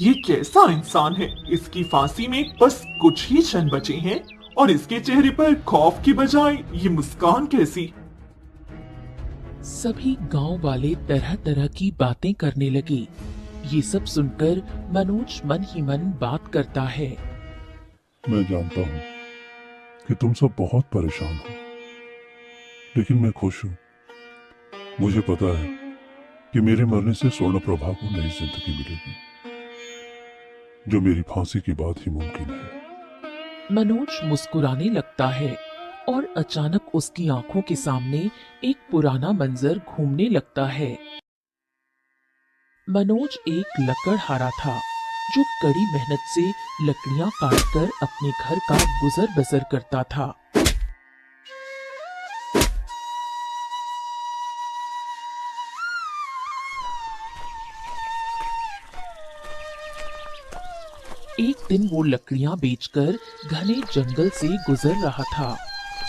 ये कैसा इंसान है? इसकी फांसी में बस कुछ ही क्षण बचे हैं और इसके चेहरे पर खौफ की बजाय ये मुस्कान कैसी? सभी गांव वाले तरह तरह की बातें करने लगे। ये सब सुनकर मनोज मन ही मन बात करता है। मैं जानता हूँ कि तुम सब बहुत परेशान हो, लेकिन मैं खुश हूँ। मुझे पता है कि मेरे मरने से स्वर्ण प्रभा को नई जिंदगी मिलेगी, जो मेरी फांसी की बात ही मुमकिन है। मनोज मुस्कुराने लगता है और अचानक उसकी आंखों के सामने एक पुराना मंजर घूमने लगता है। मनोज एक लकड़हारा था जो कड़ी मेहनत से लकड़ियां काटकर अपने घर का गुजर बसर करता था। एक दिन वो लकड़ियां बेचकर घने जंगल से गुजर रहा था।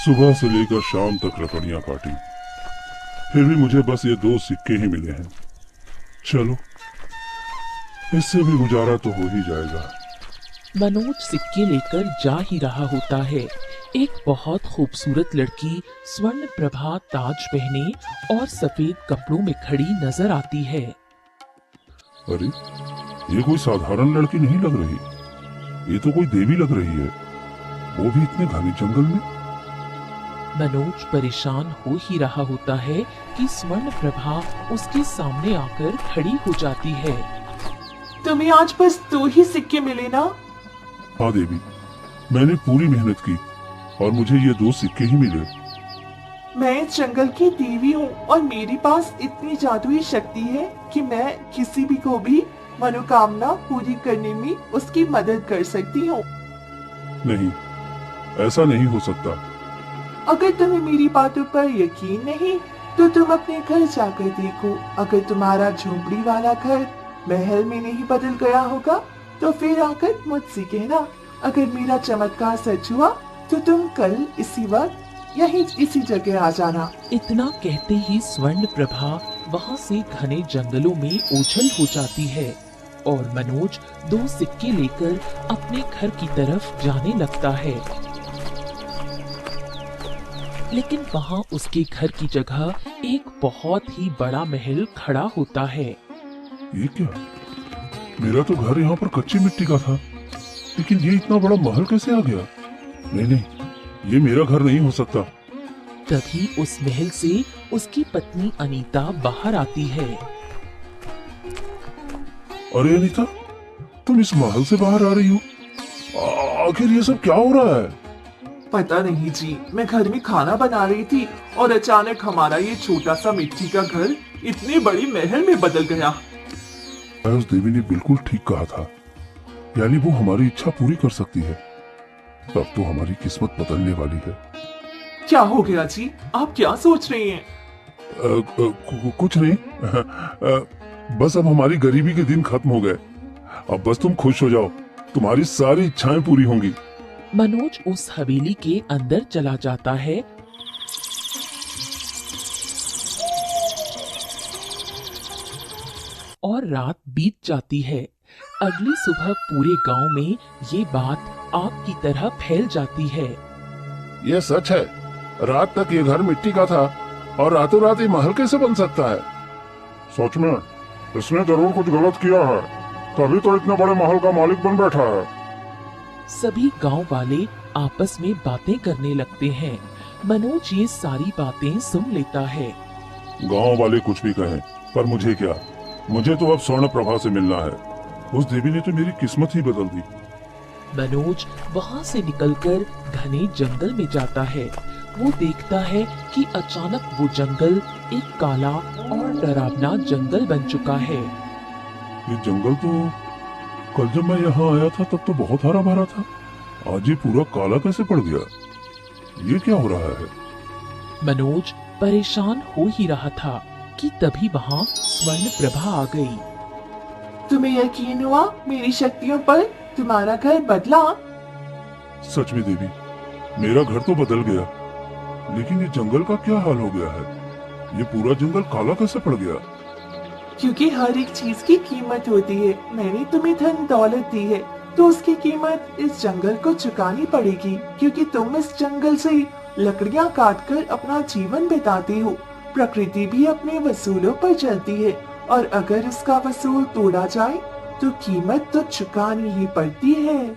सुबह से लेकर शाम तक लकड़ियां काटी, फिर भी मुझे बस ये 2 सिक्के ही मिले हैं। चलो, इससे भी गुजारा तो हो ही जाएगा। मनोज सिक्के लेकर जा ही रहा होता है। एक बहुत खूबसूरत लड़की स्वर्ण प्रभा ताज पहने और सफेद कपड़ों में खड़ी नजर आती है। अरे, ये कोई साधारण लड़की नहीं लग रही, ये तो कोई देवी लग रही है, वो भी इतने घने जंगल में। मनोज परेशान हो ही रहा होता है कि स्वर्ण प्रभा उसके सामने आकर खड़ी हो जाती है। तुम्हें आज बस 2 ही सिक्के मिले ना? हाँ देवी, मैंने पूरी मेहनत की और मुझे ये 2 सिक्के ही मिले। मैं जंगल की देवी हूँ और मेरे पास इतनी जादुई शक्ति है कि मैं किसी भी को भी मनोकामना पूरी करने में उसकी मदद कर सकती हूँ। नहीं, ऐसा नहीं हो सकता। अगर तुम्हें मेरी बातों पर यकीन नहीं तो तुम अपने घर जाकर देखो। अगर तुम्हारा झोपड़ी वाला घर महल में नहीं बदल गया होगा तो फिर आकर मुझसे कहना। अगर मेरा चमत्कार सच हुआ तो तुम कल इसी वक्त यहीं इसी जगह आ जाना। इतना कहते ही स्वर्ण प्रभा वहाँ से घने जंगलों में ओझल हो जाती है और मनोज 2 सिक्के लेकर अपने घर की तरफ जाने लगता है। लेकिन वहाँ उसके घर की जगह एक बहुत ही बड़ा महल खड़ा होता है। ये क्या? मेरा तो घर यहाँ पर कच्ची मिट्टी का था, लेकिन ये इतना बड़ा महल कैसे आ गया? नहीं नहीं, ये मेरा घर नहीं हो सकता। तभी उस महल से उसकी पत्नी अनीता बाहर आती है। अरे अनीता, तुम इस महल से बाहर आ रही हो? आखिर ये सब क्या हो रहा है? पता नहीं जी, मैं घर में खाना बना रही थी और अचानक हमारा ये छोटा सा मिट्टी का घर इतने बड़ी महल में बदल गया। उस देवी ने बिल्कुल ठीक कहा था, यानी वो हमारी इच्छा पूरी कर सकती है। अब तो हमारी किस्मत बदलने वाली है। क्या हो गया जी? आप क्या सोच रही हैं? कुछ नहीं। बस अब हमारी गरीबी के दिन खत्म हो गए। अब बस तुम खुश हो जाओ, तुम्हारी सारी इच्छाएं पूरी होंगी। मनोज उस हवेली के अंदर चला जाता है। और रात बीत जाती है। अगली सुबह पूरे गांव में ये बात आग की तरह फैल जाती है। ये सच है, रात तक ये घर मिट्टी का था और रातों रात ये महल कैसे बन सकता है? सच में इसने जरूर कुछ गलत किया है, तभी तो इतने बड़े महल का मालिक बन बैठा है। सभी गांव वाले आपस में बातें करने लगते हैं। मनोज ये सारी बातें सुन लेता है। गांव वाले कुछ भी कहें, पर मुझे क्या, मुझे तो अब स्वर्ण प्रभा से मिलना है। उस देवी ने तो मेरी किस्मत ही बदल दी। मनोज वहाँ से निकलकर घने जंगल में जाता है। वो देखता है कि अचानक वो जंगल एक काला और डरावना जंगल बन चुका है। ये जंगल तो कल जब मैं यहाँ आया था तब तो बहुत हरा भरा था, आज ये पूरा काला कैसे पड़ गया? ये क्या हो रहा है? मनोज परेशान हो ही रहा था कि तभी वहाँ स्वर्ण प्रभा आ गई। तुम्हें यकीन हुआ मेरी शक्तियों पर? तुम्हारा घर बदला? सच में देवी, मेरा घर तो बदल गया, लेकिन ये जंगल का क्या हाल हो गया है? ये पूरा जंगल काला कैसे पड़ गया? क्योंकि हर एक चीज की कीमत होती है। मैंने तुम्हें धन दौलत दी है तो उसकी कीमत इस जंगल को चुकानी पड़ेगी, क्योंकि तुम इस जंगल से लकड़ियां काटकर अपना जीवन बिताते हो। प्रकृति भी अपने वसूलों पर चलती है और अगर इसका वसूल तोड़ा जाए तो कीमत तो चुकानी ही पड़ती है।